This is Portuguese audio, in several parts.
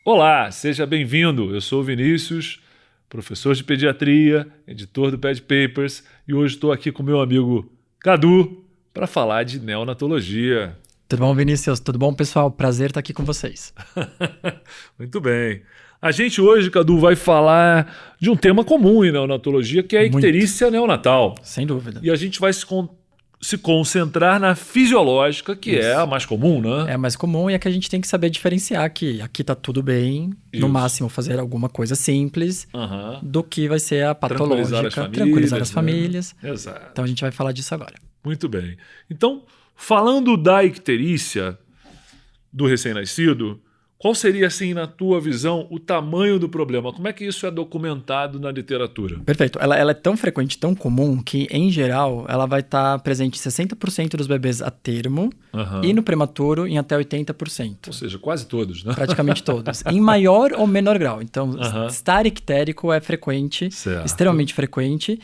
Olá, seja bem-vindo. Eu sou o Vinícius, professor de pediatria, editor do Ped Papers, e hoje estou aqui com meu amigo Cadu para falar de neonatologia. Tudo bom, Vinícius? Tudo bom, pessoal? Prazer estar aqui com vocês. Muito bem. A gente hoje, Cadu, vai falar de um tema comum em neonatologia, que é a icterícia neonatal. Sem dúvida. E a gente vai se concentrar na fisiológica, que é a mais comum, né? É a mais comum e é que a gente tem que saber diferenciar que aqui tá tudo bem, no máximo fazer alguma coisa simples, do que vai ser a patológica, tranquilizar as famílias. Exato. Então a gente vai falar disso agora. Muito bem. Então, falando da icterícia do recém-nascido, qual seria, assim, na tua visão, o tamanho do problema? Como é que isso é documentado na literatura? Perfeito. Ela é tão frequente, tão comum, que, em geral, ela vai estar presente em 60% dos bebês a termo e no prematuro em até 80%. Ou seja, quase todos, né? Praticamente todos. Em maior ou menor grau. Então, estar ictérico é frequente, extremamente frequente.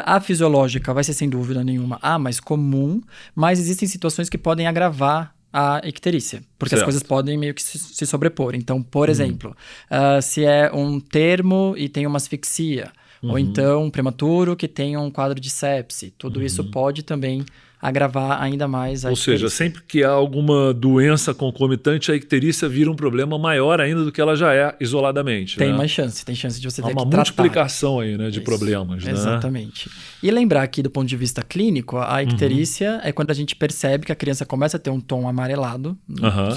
A fisiológica vai ser, sem dúvida nenhuma, a mais comum, mas existem situações que podem agravar a icterícia, porque as coisas podem meio que se sobrepor. Então, por exemplo, se é um termo e tem uma asfixia, ou então um prematuro que tem um quadro de sepse, tudo isso pode também agravar ainda mais a icterícia. Ou seja, sempre que há alguma doença concomitante, a icterícia vira um problema maior ainda do que ela já é isoladamente. Tem né? mais chance, tem chance de você ter que tratar. Há uma multiplicação aí, né, de problemas. Exatamente. Né? E lembrar que, do ponto de vista clínico, a icterícia é quando a gente percebe que a criança começa a ter um tom amarelado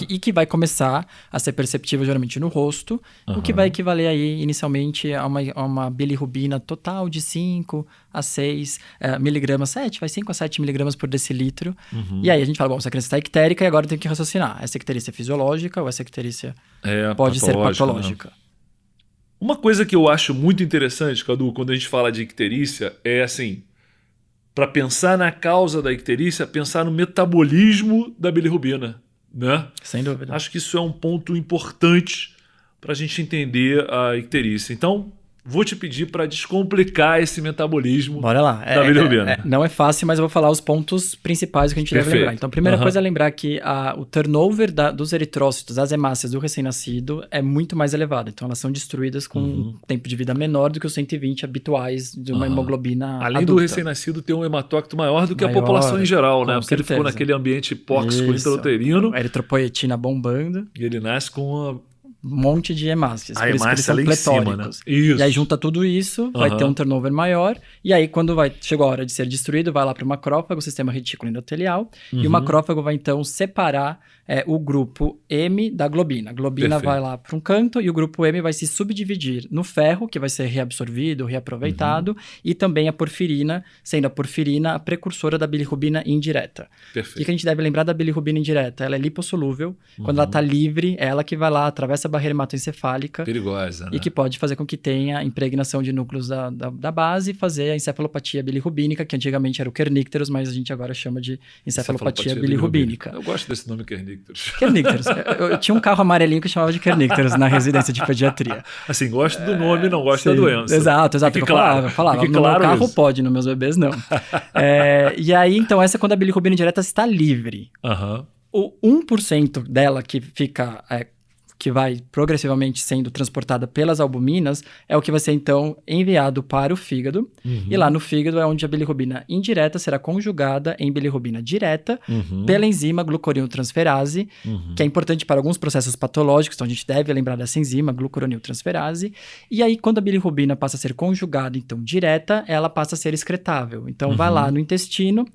e que vai começar a ser perceptível geralmente no rosto, o que vai equivaler aí inicialmente a uma bilirrubina total de 5 a 6 miligramas, 5 a 7 miligramas por decilitro. E aí a gente fala, bom, essa criança está ictérica e agora tem que raciocinar. Essa icterícia é fisiológica ou essa icterícia pode ser patológica? Né? Uma coisa que eu acho muito interessante, Cadu, quando a gente fala de icterícia, é assim, para pensar na causa da icterícia, pensar no metabolismo da bilirrubina, né? Sem dúvida. Acho que isso é um ponto importante para a gente entender a icterícia. Então, vou te pedir para descomplicar esse metabolismo da bilirrubina. Não é fácil, mas eu vou falar os pontos principais que a gente deve lembrar. Então, a primeira coisa é lembrar que o turnover dos eritrócitos, das hemácias do recém-nascido é muito mais elevado. Então, elas são destruídas com um tempo de vida menor do que os 120 habituais de uma hemoglobina Além adulta. do recém-nascido ter um hematócrito maior do que a população em geral, né? Porque ele ficou naquele ambiente hipóxico intrauterino. A eritropoietina bombando. E ele nasce com uma monte de hemácias, por isso que eles são Cima, pletóricos. né? Isso. E aí junta tudo isso, vai ter um turnover maior, e aí quando chegou a hora de ser destruído, vai lá para o macrófago, o sistema retículo endotelial, e o macrófago vai então separar o grupo M da globina. A globina vai lá para um canto e o grupo M vai se subdividir no ferro, que vai ser reabsorvido, reaproveitado, e também a porfirina, sendo a porfirina a precursora da bilirrubina indireta. Perfeito. O que a gente deve lembrar da bilirrubina indireta? Ela é lipossolúvel, quando ela está livre, é ela que vai lá, atravessa a barreira hematoencefálica. Perigosa, né? E que pode fazer com que tenha impregnação de núcleos da base e fazer a encefalopatia bilirrubínica, que antigamente era o kernicterus, mas a gente agora chama de encefalopatia bilirrubínica. Eu gosto desse nome kernicterus. Kernicterus. Eu tinha um carro amarelinho que chamava de kernicterus na residência de pediatria. Assim, gosto do nome, não gosto da doença. Exato. Eu falava. No meu carro pode, nos meus bebês não. E aí, então, essa é quando a bilirrubina indireta está livre. O 1% dela que fica... que vai progressivamente sendo transportada pelas albuminas, é o que vai ser, então, enviado para o fígado. E lá no fígado é onde a bilirrubina indireta será conjugada em bilirrubina direta pela enzima glucuroniltransferase, que é importante para alguns processos patológicos, então a gente deve lembrar dessa enzima, glucuroniltransferase. E aí, quando a bilirrubina passa a ser conjugada, então, direta, ela passa a ser excretável. Então, vai lá no intestino,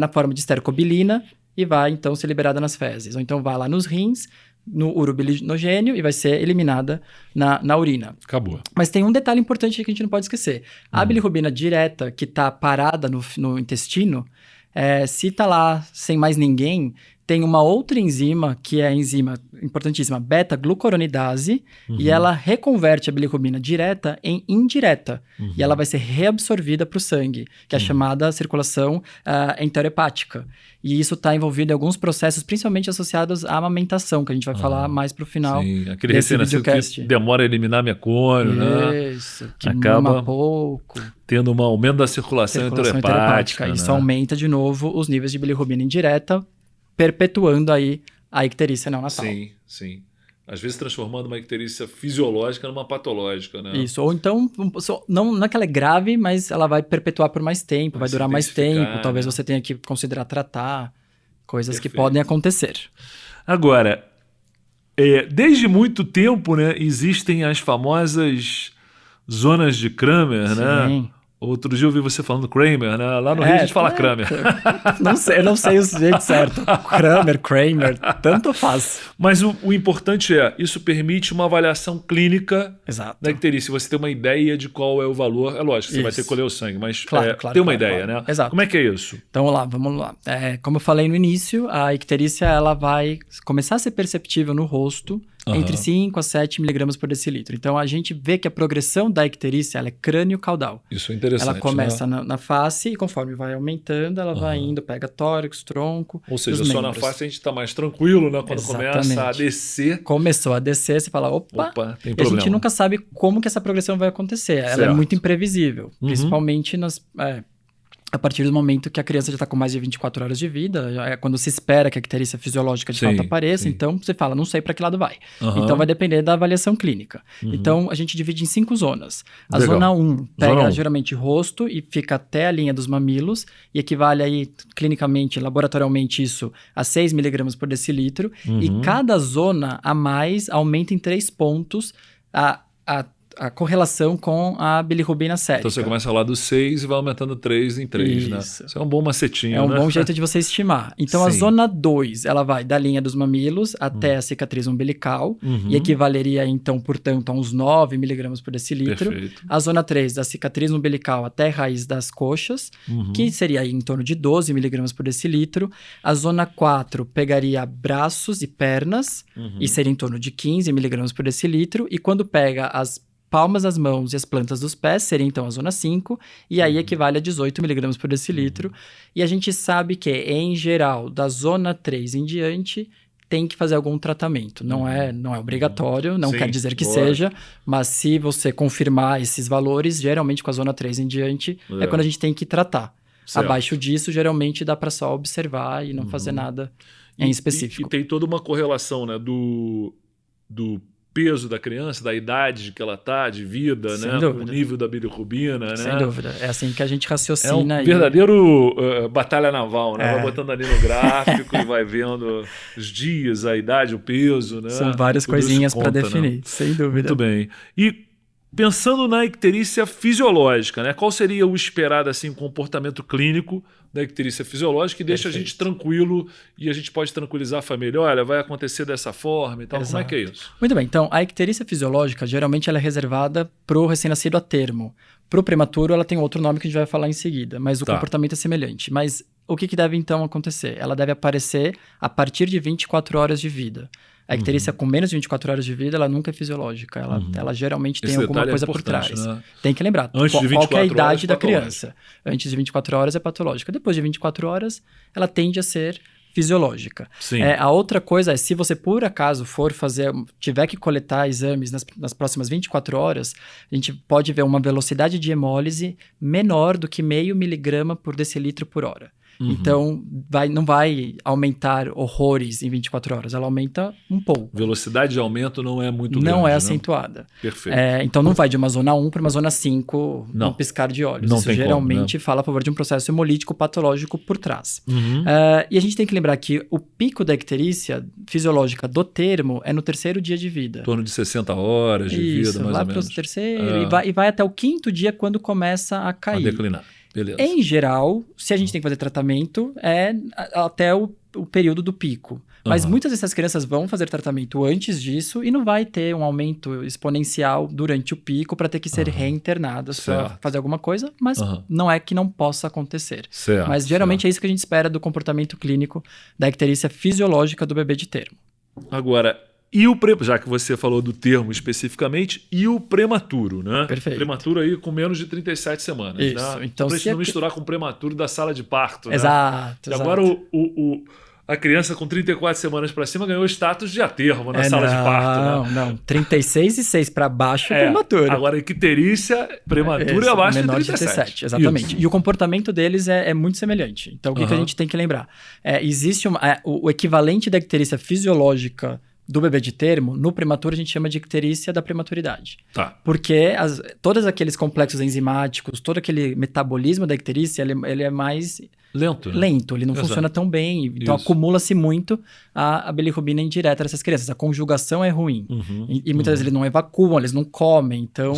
na forma de estercobilina, e vai, então, ser liberada nas fezes. Ou então, vai lá nos rins, no urobilinogênio e vai ser eliminada na urina. Acabou. Mas tem um detalhe importante que a gente não pode esquecer. A bilirrubina direta, que está parada no intestino, se está lá sem mais ninguém, tem uma outra enzima, que é a enzima importantíssima, beta-glucuronidase, e ela reconverte a bilirrubina direta em indireta. E ela vai ser reabsorvida para o sangue, que é a chamada circulação enterohepática. E isso está envolvido em alguns processos, principalmente associados à amamentação, que a gente vai falar mais para o final. Sim, aquele recém-nascido que demora a eliminar mecônio, né? Isso, que acaba pouco. Tendo um aumento da circulação enterohepática. Isso aumenta de novo os níveis de bilirrubina indireta, perpetuando aí a icterícia neonatal. Sim. Às vezes transformando uma icterícia fisiológica numa patológica, né? Isso, ou então, não é que ela é grave, mas ela vai perpetuar por mais tempo, vai durar mais tempo, talvez você tenha que considerar tratar, coisas que podem acontecer. Agora, desde muito tempo, né, existem as famosas zonas de Kramer, né? Outro dia eu ouvi você falando Kramer, né? Lá no Rio a gente fala Kramer. Eu não sei o jeito certo. Kramer, tanto faz. Mas o importante isso permite uma avaliação clínica da icterícia. Você tem uma ideia de qual é o valor. É lógico, você vai ter que colher o sangue, mas tem uma ideia, né? Exato. Como é que é isso? Então, vamos lá. Como eu falei no início, a icterícia ela vai começar a ser perceptível no rosto entre 5 a 7 miligramas por decilitro. Então, a gente vê que a progressão da icterícia ela é crânio-caudal. Isso é interessante. Ela começa na face e conforme vai aumentando, ela vai indo, pega tórax, tronco. Ou seja, só na face a gente está mais tranquilo, né? Quando começa a descer. Começou a descer, você fala, opa tem problema. E a gente nunca sabe como que essa progressão vai acontecer. Ela é muito imprevisível, principalmente a partir do momento que a criança já está com mais de 24 horas de vida, é quando se espera que a icterícia fisiológica de fato apareça, então você fala, não sei para que lado vai. Então vai depender da avaliação clínica. Então a gente divide em 5 zonas. A zona 1 pega geralmente rosto e fica até a linha dos mamilos e equivale aí clinicamente, laboratorialmente isso a 6 miligramas por decilitro e cada zona a mais aumenta em 3 pontos a correlação com a bilirrubina sérica. Então você começa lá do 6 e vai aumentando 3 em 3, né? Isso é um bom macetinho, né? É um bom jeito de você estimar. Então a zona 2, ela vai da linha dos mamilos até a cicatriz umbilical e equivaleria então, portanto, a uns 9 miligramas por decilitro. Perfeito. A zona 3, da cicatriz umbilical até a raiz das coxas, que seria aí em torno de 12 miligramas por decilitro. A zona 4 pegaria braços e pernas e seria em torno de 15 miligramas por decilitro. E quando pega as palmas das mãos e as plantas dos pés, seria então a zona 5, e aí equivale a 18 miligramas por decilitro. E a gente sabe que, em geral, da zona 3 em diante, tem que fazer algum tratamento. Não é obrigatório, não quer dizer que seja, mas se você confirmar esses valores, geralmente com a zona 3 em diante, é quando a gente tem que tratar. Certo. Abaixo disso, geralmente dá para só observar e não fazer nada em específico. E tem toda uma correlação, né, do peso da criança, da idade que ela está, de vida, né? O nível da bilirrubina, né? Sem dúvida. É assim que a gente raciocina. É um verdadeiro batalha naval, né? Vai botando ali no gráfico e vai vendo os dias, a idade, o peso, né? São várias coisinhas para definir, né? Sem dúvida. Muito bem. E pensando na icterícia fisiológica, né? Qual seria o esperado assim, comportamento clínico da icterícia fisiológica que deixa a gente tranquilo e a gente pode tranquilizar a família? Olha, vai acontecer dessa forma e tal. Exato. Como é que é isso? Muito bem. Então, a icterícia fisiológica, geralmente ela é reservada para o recém-nascido a termo. Para o prematuro, ela tem outro nome que a gente vai falar em seguida, mas o comportamento é semelhante. Mas o que deve então acontecer? Ela deve aparecer a partir de 24 horas de vida. A icterícia com menos de 24 horas de vida, ela nunca é fisiológica. Ela geralmente tem alguma coisa por trás. Né? Tem que lembrar, qual que é a idade da criança. Antes de 24 horas é patológica. Depois de 24 horas, ela tende a ser fisiológica. A outra coisa é, se você por acaso tiver que coletar exames nas próximas 24 horas, a gente pode ver uma velocidade de hemólise menor do que 0,5 miligrama por decilitro por hora. Então, não vai aumentar horrores em 24 horas, ela aumenta um pouco. Velocidade de aumento não é muito grande. Não é acentuada. Perfeito. Então, não vai de uma zona 1 para uma zona 5 num piscar de olhos. Isso geralmente fala a favor de um processo hemolítico patológico por trás. E a gente tem que lembrar que o pico da icterícia fisiológica do termo é no 3º dia de vida. Em torno de 60 horas de vida, mais ou menos. Lá para o 3º, e vai até o 5º dia quando começa a cair. A declinar. Beleza. Em geral, se a gente tem que fazer tratamento, é até o período do pico. Mas muitas dessas crianças vão fazer tratamento antes disso e não vai ter um aumento exponencial durante o pico para ter que ser reinternado para fazer alguma coisa, mas não é que não possa acontecer. Mas geralmente é isso que a gente espera do comportamento clínico da icterícia fisiológica do bebê de termo. Agora, já que você falou do termo especificamente, e o prematuro, né? Perfeito. Prematuro aí com menos de 37 semanas. Isso. Né? Então, pra gente não misturar com o prematuro da sala de parto, né? Exato. Agora a criança com 34 semanas para cima ganhou status de a termo na sala de parto, né? Não, 36 e 6 para baixo é prematuro. Agora, icterícia, prematuro e abaixo de 37. Exatamente. Isso. E o comportamento deles é muito semelhante. Então, o que a gente tem que lembrar? Existe o equivalente da icterícia fisiológica do bebê de termo, no prematuro a gente chama de icterícia da prematuridade. Tá. Porque todos aqueles complexos enzimáticos, todo aquele metabolismo da icterícia, ele é mais... Lento, né? Lento, ele não funciona tão bem. Então, acumula-se muito a bilirrubina indireta dessas crianças. A conjugação é ruim. E muitas vezes eles não evacuam, eles não comem. Então,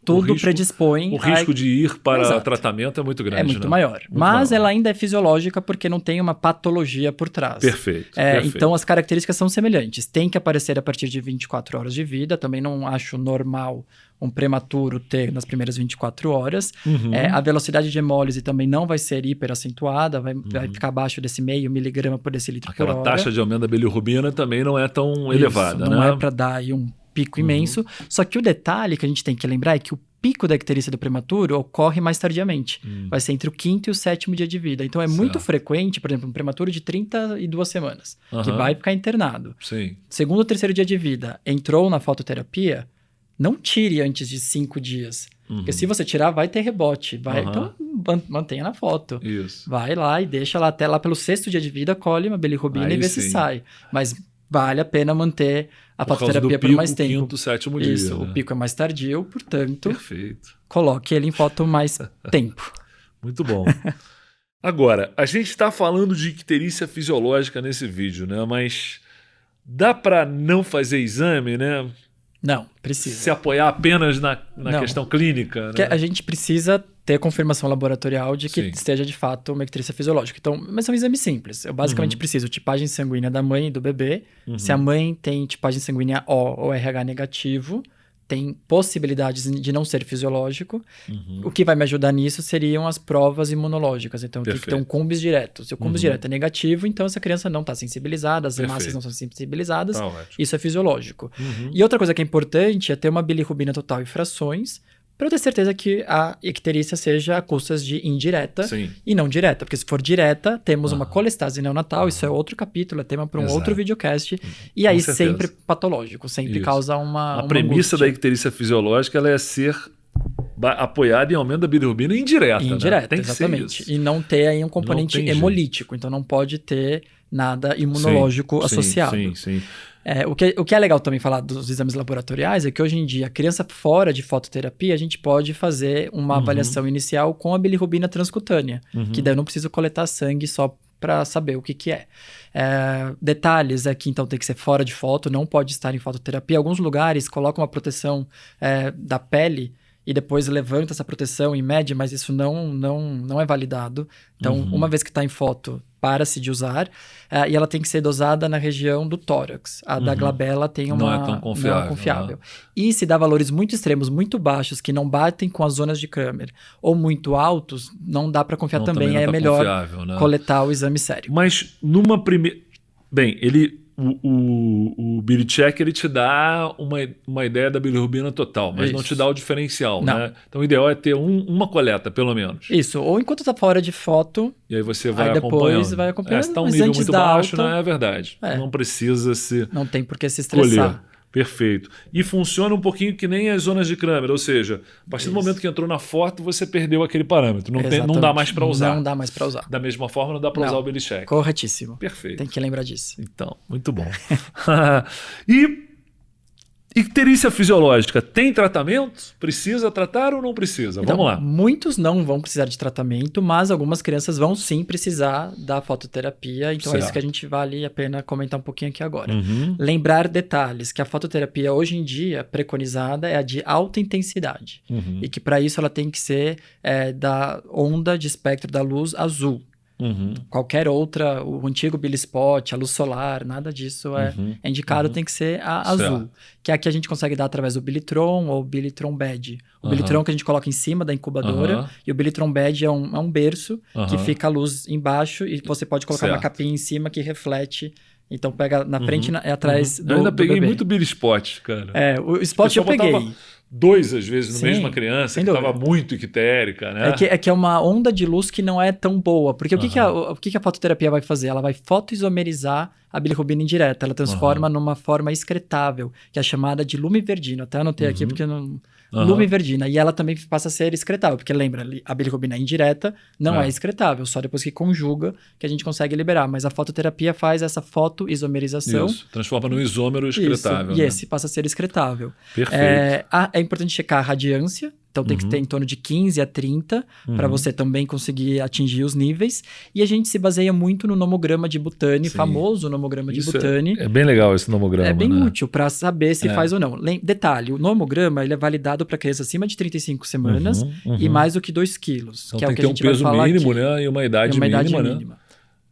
tudo predispõe... O risco de ir para tratamento é muito grande. É muito maior. Mas ela ainda é fisiológica porque não tem uma patologia por trás. Perfeito. Então, as características são semelhantes. Tem que aparecer a partir de 24 horas de vida. Também não acho normal um prematuro ter nas primeiras 24 horas. A velocidade de hemólise também não vai ser hiperacentuada, vai ficar abaixo desse 0,5 miligrama por decilitro por hora. Aquela taxa de aumento da bilirrubina também não é tão elevada, não né? é para dar aí um pico imenso. Só que o detalhe que a gente tem que lembrar é que o pico da icterícia do prematuro ocorre mais tardiamente. Vai ser entre o 5º e o 7º dia de vida. Então, é muito frequente, por exemplo, um prematuro de 32 semanas, que vai ficar internado. Sim. Segundo ou 3º dia de vida, entrou na fototerapia, não tire antes de 5 dias. Porque se você tirar, vai ter rebote. Então, mantenha na foto. Isso. Vai lá e deixa lá até lá pelo 6º dia de vida, colhe uma bilirrubina e vê se sai. Mas vale a pena manter a fototerapia por mais tempo. 5º, 7º dia. Isso, né? o pico é mais tardio, portanto, Perfeito. Coloque ele em foto mais tempo. Muito bom. Agora, a gente está falando de icterícia fisiológica nesse vídeo, né? Mas dá para não fazer exame, né? Não, precisa. Se apoiar apenas na questão clínica, né? A gente precisa ter confirmação laboratorial de que esteja de fato uma icterícia fisiológica. Então, mas são exames simples. Eu basicamente preciso tipagem sanguínea da mãe e do bebê. Se a mãe tem tipagem sanguínea O ou RH negativo, tem possibilidades de não ser fisiológico. O que vai me ajudar nisso seriam as provas imunológicas. Então, tem que ter um combis direto. Se o combis direto é negativo, então essa criança não está sensibilizada, as hemácias não são sensibilizadas. Isso é fisiológico. E outra coisa que é importante é ter uma bilirrubina total e frações, para eu ter certeza que a icterícia seja a custas de indireta e não direta. Porque se for direta, temos uma colestase neonatal, isso é outro capítulo, é tema para um outro videocast. E aí sempre patológico, sempre causa uma A premissa da icterícia fisiológica ela é ser apoiada em aumento da bilirrubina indireta. Indireta, né? Tem que exatamente. ser isso. E não ter aí um componente hemolítico. Então não pode ter nada imunológico associado. Sim. O que é legal também falar dos exames laboratoriais é que hoje em dia, a criança fora de fototerapia, a gente pode fazer uma avaliação inicial com a bilirrubina transcutânea, que daí eu não preciso coletar sangue só para saber o que é. Detalhes é que então tem que ser fora de foto, não pode estar em fototerapia. Alguns lugares colocam uma proteção da pele e depois levanta essa proteção e mede, mas isso não é validado. Então, uma vez que está em foto, para-se de usar, e ela tem que ser dosada na região do tórax. A da glabela tem uma... Não é tão confiável. Não é confiável. E se dá valores muito extremos, muito baixos, que não batem com as zonas de Kramer, ou muito altos, não dá para confiar também. Aí é melhor coletar o exame sério. Mas numa primeira... Bem, o BiliCheck ele te dá uma ideia da bilirrubina total, mas não te dá o diferencial, né? Então o ideal é ter uma coleta, pelo menos. Isso, ou enquanto está fora de foto... E aí você vai depois acompanhando. vai acompanhando. Se está um nível muito baixo, não é verdade. Não precisa se... Não tem por que se estressar. Colher. Perfeito. E funciona um pouquinho que nem as zonas de Kramer, ou seja, a partir do momento que entrou na foto, você perdeu aquele parâmetro. Não dá mais para usar. Não dá mais para usar. Da mesma forma, não dá para usar o BiliCheck. Corretíssimo. Perfeito. Tem que lembrar disso. Então, muito bom. E icterícia fisiológica, tem tratamento? Precisa tratar ou não precisa? Então, vamos lá. Muitos não vão precisar de tratamento, mas algumas crianças vão sim precisar da fototerapia. Então é isso que a gente vale a pena comentar um pouquinho aqui agora. Lembrar detalhes, que a fototerapia hoje em dia preconizada é a de alta intensidade. E que para isso ela tem que ser da onda de espectro da luz azul. Qualquer outra, o antigo Bilispot, a luz solar, nada disso é indicado, tem que ser a azul, que é a que a gente consegue dar através do Bilitron ou Bilitron Bed. O Bilitron que a gente coloca em cima da incubadora e o Bilitron Bed é um berço que fica a luz embaixo e você pode colocar uma capinha em cima que reflete. Então pega na frente e atrás do bebê. Eu ainda peguei muito Bilispot, cara. O spot eu peguei. 2 às vezes na mesma criança que estava muito ictérica, né? É que é uma onda de luz que não é tão boa. Porque o que a fototerapia vai fazer? Ela vai fotoisomerizar a bilirrubina indireta. Ela transforma numa forma excretável, que é chamada de lumiverdina. Até anotei aqui porque não Lumefantrina. E ela também passa a ser excretável, porque lembra, a bilirrubina indireta não é excretável, só depois que conjuga que a gente consegue liberar. Mas a fototerapia faz essa fotoisomerização. Isso, transforma no isômero excretável. Isso, e esse passa a ser excretável. Perfeito. É importante checar a radiância. Então tem que ter em torno de 15 a 30 para você também conseguir atingir os níveis. E a gente se baseia muito no nomograma de Butani, famoso nomograma de Butani. É bem legal esse nomograma. É bem útil para saber se faz ou não. Detalhe, o nomograma ele é validado para criança acima de 35 semanas e mais do que 2 quilos. Então que é o que ter a gente um peso vai falar mínimo, aqui. né? E uma idade mínima.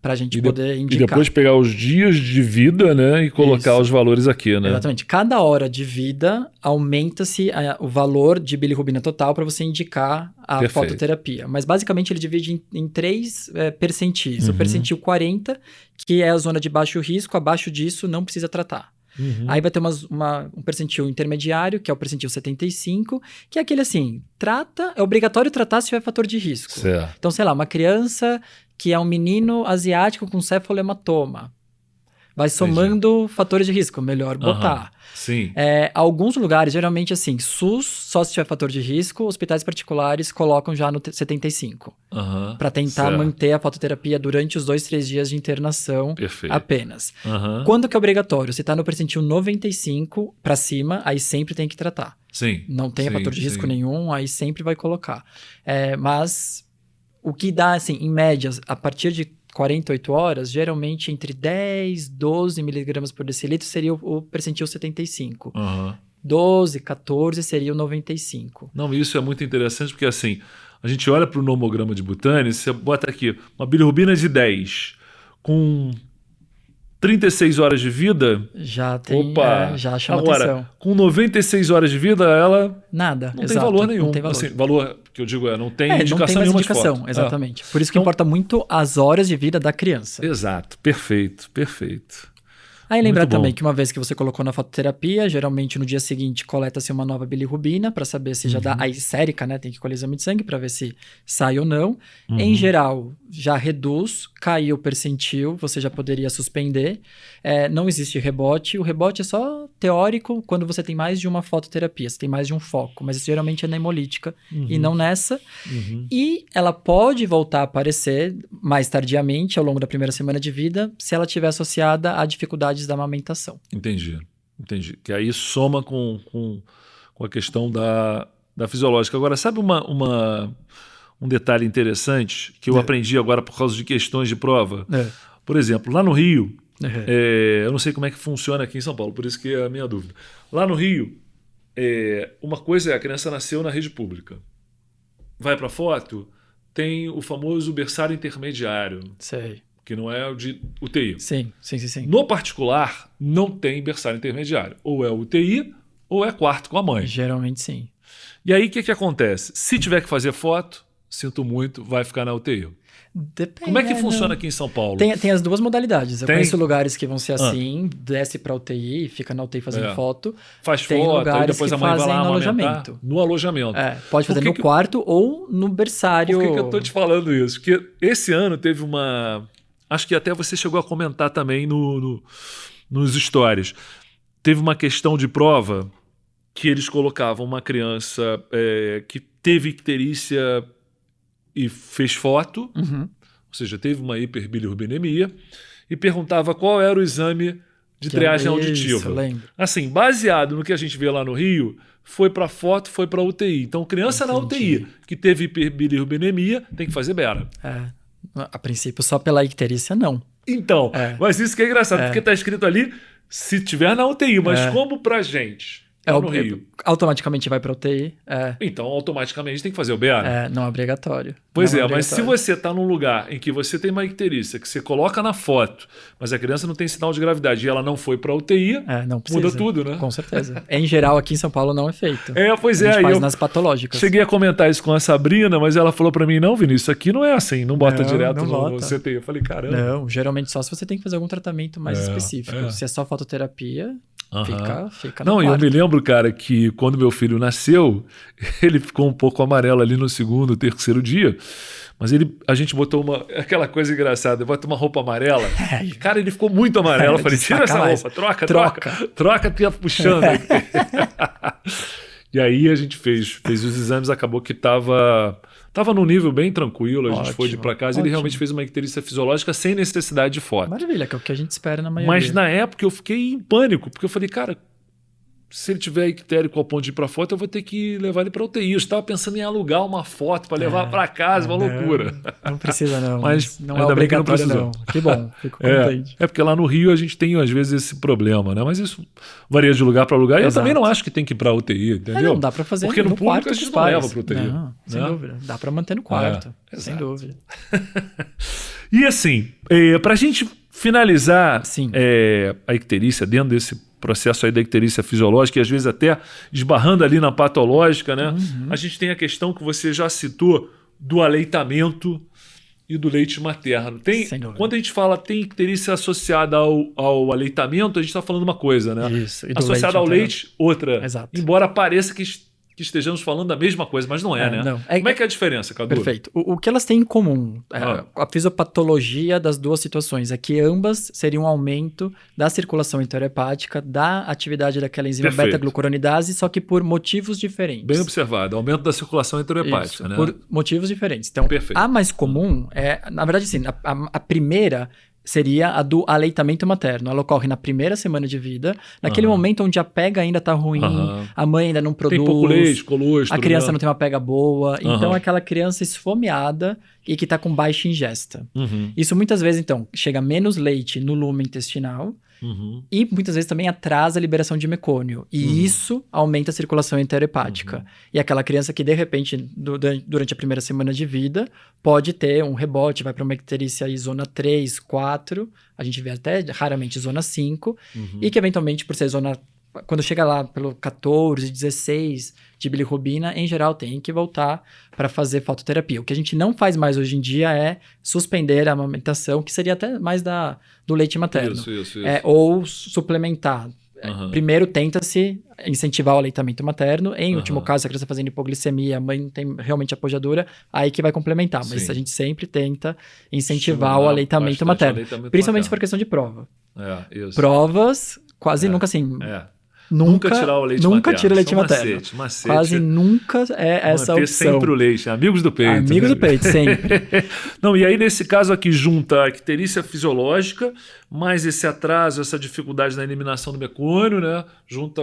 Para a gente poder indicar. E depois pegar os dias de vida, né? E colocar os valores aqui, né? Exatamente. Cada hora de vida aumenta-se o valor de bilirrubina total para você indicar a fototerapia. Mas basicamente ele divide em 3 percentis. O percentil 40, que é a zona de baixo risco, abaixo disso não precisa tratar. Aí vai ter um percentil intermediário, que é o percentil 75, que é aquele assim, é obrigatório tratar se tiver fator de risco. Certo. Então, sei lá, uma criança que é um menino asiático com cefalohematoma. Vai somando fatores de risco, melhor botar. Sim. Alguns lugares, geralmente assim, SUS, só se tiver fator de risco, hospitais particulares colocam já no 75. Para tentar manter a fototerapia durante os 2, 3 dias de internação apenas. Quando que é obrigatório? Se está no percentil 95 para cima, aí sempre tem que tratar. Sim. Não tem fator de risco nenhum, aí sempre vai colocar. Mas o que dá, assim, em média, a partir de 48 horas, geralmente entre 10 e 12 miligramas por decilitro seria o percentil 75. 12, 14 seria o 95. Não, isso é muito interessante porque, assim, a gente olha para o nomograma de Butani, você bota aqui uma bilirrubina de 10 com 36 horas de vida... Já tem, já chama atenção. Agora, com 96 horas de vida, ela... Nada, não tem valor nenhum. Não tem valor. Assim, valor que eu digo não tem indicação não tem mais nenhuma indicação, de foto. exatamente. Por isso que importa muito as horas de vida da criança. Exato, perfeito. Aí lembrar também que uma vez que você colocou na fototerapia, geralmente no dia seguinte coleta-se uma nova bilirrubina para saber se já dá a sérica, né? Tem que colher exame de sangue para ver se sai ou não. Em geral, já reduz, caiu o percentil, você já poderia suspender. Não existe rebote. O rebote é só teórico quando você tem mais de uma fototerapia, você tem mais de um foco, mas isso geralmente é na hemolítica e não nessa. E ela pode voltar a aparecer mais tardiamente, ao longo da primeira semana de vida, se ela estiver associada a dificuldades da amamentação. Entendi. Que aí soma com a questão da fisiológica. Agora, sabe um detalhe interessante que eu aprendi agora por causa de questões de prova? Por exemplo, lá no Rio, eu não sei como é que funciona aqui em São Paulo, por isso que é a minha dúvida. Lá no Rio, uma coisa a criança nasceu na rede pública. Vai para a foto, tem o famoso berçário intermediário. Sei. Que não é o de UTI. Sim. No particular, não tem berçário intermediário. Ou é UTI, ou é quarto com a mãe. Geralmente sim. E aí, o que acontece? Se tiver que fazer foto, sinto muito, vai ficar na UTI. Depende, como é que funciona aqui em São Paulo? Tem as duas modalidades. Eu conheço lugares que vão ser assim, desce para UTI, fica na UTI fazendo foto. Faz tem foto, lugares aí depois que a mãe vai lá no amamentar. alojamento. No alojamento. Pode fazer no quarto ou no berçário. Por que eu tô te falando isso? Porque esse ano teve uma... Acho que até você chegou a comentar também nos stories. Teve uma questão de prova que eles colocavam uma criança que teve icterícia e fez foto, ou seja, teve uma hiperbilirrubinemia, e perguntava qual era o exame de triagem auditiva. Lembro. Assim, baseado no que a gente vê lá no Rio, foi para foto, foi para UTI. Então, criança na UTI que teve hiperbilirrubinemia tem que fazer bera. A princípio, só pela icterícia, não. Então, mas isso que é engraçado, porque está escrito ali, se tiver na UTI, mas como pra gente, no Rio. Automaticamente vai para UTI. Então, automaticamente tem que fazer o BA. Não é obrigatório. Pois mas se você está num lugar em que você tem uma icterícia, que você coloca na foto, mas a criança não tem sinal de gravidade e ela não foi para UTI, não precisa. muda tudo, né? Com certeza. Em geral, aqui em São Paulo não é feito. Pois a gente faz eu nas patológicas. Cheguei a comentar isso com a Sabrina, mas ela falou para mim, não, Vinícius, isso aqui não é assim, não bota direto no CTI. Eu falei, caramba. Não, geralmente só se você tem que fazer algum tratamento mais específico. Se é só fototerapia... Fica no quarto. Eu me lembro, cara, que quando meu filho nasceu, ele ficou um pouco amarelo ali no segundo, terceiro dia, mas a gente botou aquela coisa engraçada, bota uma roupa amarela, cara, ele ficou muito amarelo, eu falei, tira essa roupa, troca, tu ia puxando aqui. E aí a gente fez os exames, acabou que estava num nível bem tranquilo, a gente foi de para casa e ele realmente fez uma icterícia fisiológica sem necessidade de foto. Maravilha, que é o que a gente espera na maioria. Mas na época eu fiquei em pânico, porque eu falei, cara, se ele tiver ictérico ao ponto de ir para foto, eu vou ter que levar ele para UTI. Eu estava pensando em alugar uma foto para levar para casa, uma loucura. Não precisa não, mas não é obrigatório não. Que bom, fico contente. É porque lá no Rio a gente tem às vezes esse problema, né? Mas isso varia de lugar para lugar. E eu também não acho que tem que ir para UTI, entendeu? Não, dá para fazer porque no público quarto a gente não leva para UTI. Não, sem dúvida. Dá para manter no quarto, sem dúvida. E assim, para a gente finalizar a icterícia dentro desse processo aí da icterícia fisiológica e às vezes até esbarrando ali na patológica, né? A gente tem a questão que você já citou do aleitamento e do leite materno. Quando a gente fala tem icterícia associada ao aleitamento, a gente está falando uma coisa, né? Isso. Associada ao leite, outra. Exato. Embora pareça que estejamos falando da mesma coisa, mas não é, né? Não. Como é que é a diferença, Cadu? Perfeito. O que elas têm em comum, a fisiopatologia das duas situações, é que ambas seriam um aumento da circulação enterohepática, da atividade daquela enzima beta-glucuronidase, só que por motivos diferentes. Bem observado. Aumento da circulação enterohepática, né? Por motivos diferentes. Então, a mais comum na verdade, sim, a primeira seria a do aleitamento materno. Ela ocorre na primeira semana de vida, naquele momento onde a pega ainda está ruim, a mãe ainda não produz, tem pouco leite, colostro, a criança não tem uma pega boa, então aquela criança esfomeada e que está com baixa ingesta. Isso muitas vezes, então, chega menos leite no lume intestinal e muitas vezes também atrasa a liberação de mecônio. E isso aumenta a circulação enterohepática. E aquela criança que, de repente, durante a primeira semana de vida, pode ter um rebote, vai para uma icterícia aí zona 3, 4, a gente vê até raramente zona 5, e que eventualmente, por ser zona... Quando chega lá pelo 14, 16 de bilirrubina, em geral tem que voltar para fazer fototerapia. O que a gente não faz mais hoje em dia é suspender a amamentação, que seria até mais do leite materno. Isso. Ou suplementar. Primeiro tenta-se incentivar o aleitamento materno. Em último caso, se a criança está fazendo hipoglicemia, a mãe não tem realmente apojadura, aí que vai complementar. Mas a gente sempre tenta incentivar o aleitamento materno. Principalmente se for questão de prova. Provas, quase nunca assim... Nunca tirar o leite materno. Nunca tira o leite materno. Macete. Quase nunca é essa opção. Sempre o leite. Amigos do peito. Amigos do peito, sempre. Não, e aí nesse caso aqui junta a icterícia fisiológica, mais esse atraso, essa dificuldade na eliminação do mecônio, né? Junta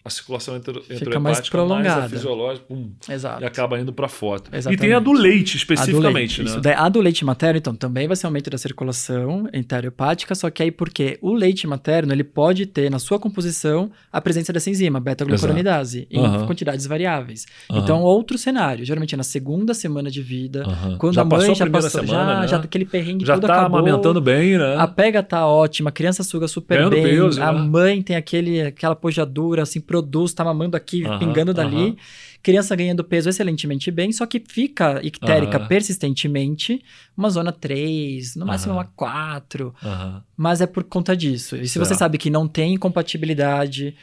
a circulação enterohepática mais prolongada, mais a fisiológica, Exato. E acaba indo para foto. Exatamente. E tem a do leite especificamente, né? A do leite materno, então, também vai ser aumento da circulação enterohepática, só que aí porque o leite materno, ele pode ter na sua composição a presença dessa enzima, beta-glucuronidase, em quantidades variáveis. Então, outro cenário, geralmente na segunda semana de vida, quando já a mãe já passou, semana, já aquele perrengue já tudo tá acabou, amamentando bem, né? A pega tá ótima, a criança suga super bem, peso, a mãe tem aquela pojadura, assim, produz, tá mamando aqui, pingando dali. Criança ganhando peso excelentemente bem, só que fica ictérica persistentemente, uma zona 3, no máximo uma 4. Mas é por conta disso. E se você sabe que não tem incompatibilidade,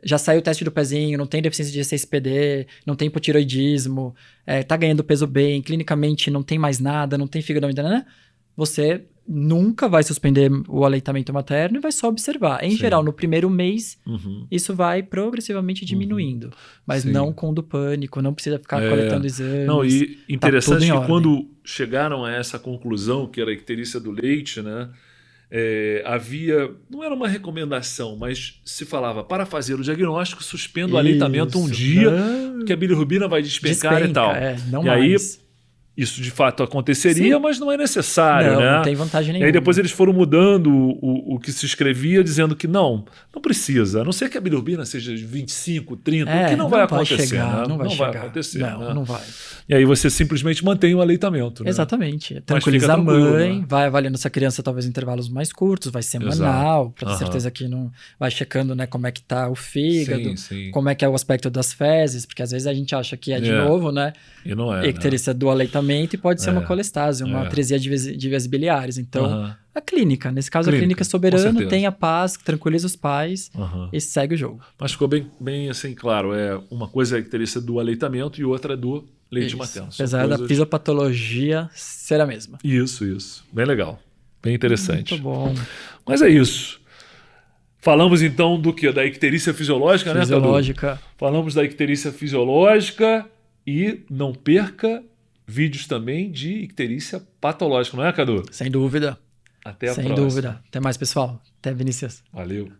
já saiu o teste do pezinho, não tem deficiência de G6PD, não tem hipotiroidismo, tá ganhando peso bem, clinicamente não tem mais nada, não tem fígado, você nunca vai suspender o aleitamento materno e vai só observar. Em geral, no primeiro mês, isso vai progressivamente diminuindo. Mas não com do pânico, não precisa ficar coletando exames. Não, e interessante que quando chegaram a essa conclusão, que era a icterícia do leite, né? Havia, não era uma recomendação, mas se falava, para fazer o diagnóstico, suspenda o aleitamento um dia, que a bilirrubina vai despencar e tal. Não e mais. Aí, isso de fato aconteceria, mas não é necessário, né? Não tem vantagem nenhuma. E aí depois eles foram mudando o que se escrevia, dizendo que não precisa. A não ser que a bilirrubina seja de 25, 30, o que não vai acontecer. Chegar, né? Não vai acontecer. Não vai. E aí você simplesmente mantém o aleitamento. Né? Exatamente. Tranquiliza a mãe, né? Vai avaliando essa criança talvez em intervalos mais curtos, vai semanal, para ter certeza que não vai checando, né, como é que tá o fígado, como é que é o aspecto das fezes, porque às vezes a gente acha que de novo, né? E não é. Icterícia do aleitamento e pode ser uma colestase, uma atresia de vias biliares. Então, a clínica, nesse caso, a clínica é soberana, tem a paz, tranquiliza os pais e segue o jogo. Mas ficou bem assim, claro, uma coisa é a icterícia do aleitamento e outra é do leite materno. Apesar da fisiopatologia ser a mesma. Isso. Bem legal. Bem interessante. Muito bom. Mas é isso. Falamos então do quê? Da icterícia fisiológica, né, Cadu? Fisiológica. Falamos da icterícia fisiológica e não perca vídeos também de icterícia patológica, não é, Cadu? Sem dúvida. Até a Sem próxima. dúvida. Até mais, pessoal. Até, Vinícius. Valeu.